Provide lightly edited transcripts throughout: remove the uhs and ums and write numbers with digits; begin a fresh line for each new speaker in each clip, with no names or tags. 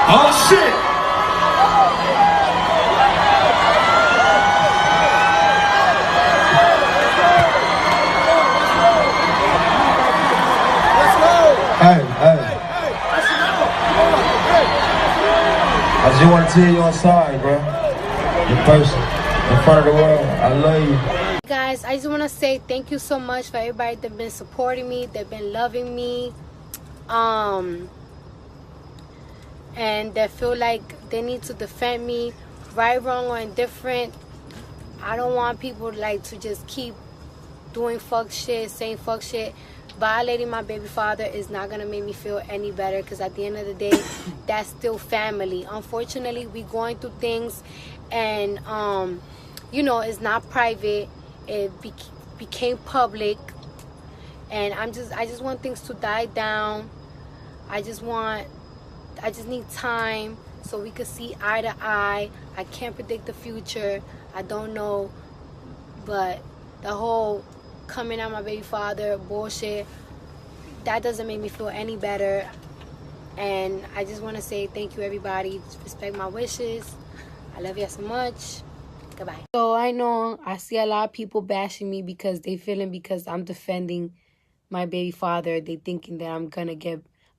Oh shit! Hey. I just want to tell you I'm sorry, bro. In person, in front of the world, I love you.
Guys, I just want to say thank you so much for everybody that's been supporting me, that's been loving me, and that feel like they need to defend me, right, wrong, or indifferent. I don't want people like to just keep doing fuck shit, saying fuck shit. Violating my baby father is not gonna make me feel any better, because at the end of the day, that's still family. Unfortunately, we going through things, and you know, it's not private. It became public, and I just want things to die down. I just need time so we could see eye to eye. I can't predict the future. I don't know, but the whole coming at my baby father bullshit, that doesn't make me feel any better. And I just want to say thank you, everybody. Respect my wishes. I love you so much. Goodbye. So I know I see a lot of people bashing me because they feeling because I'm defending my baby father, they thinking that I'm gonna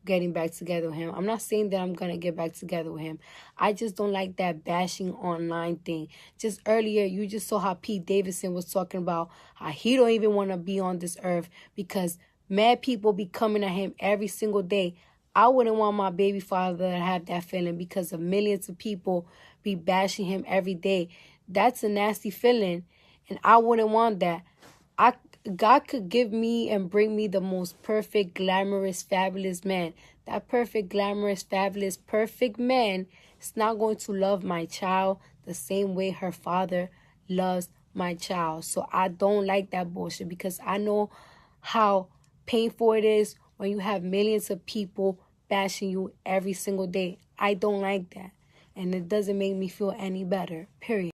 getting back together with him. I'm not saying that I'm gonna get back together with him. I just don't like that bashing online thing. Just earlier, you just saw how Pete Davidson was talking about how he don't even want to be on this earth because mad people be coming at him every single day. I wouldn't want my baby father to have that feeling because of millions of people be bashing him every day. That's a nasty feeling, and I wouldn't want that. God could give me and bring me the most perfect, glamorous, fabulous man. That perfect, glamorous, fabulous, perfect man is not going to love my child the same way her father loves my child. So I don't like that bullshit because I know how painful it is when you have millions of people bashing you every single day. I don't like that. And it doesn't make me feel any better, period.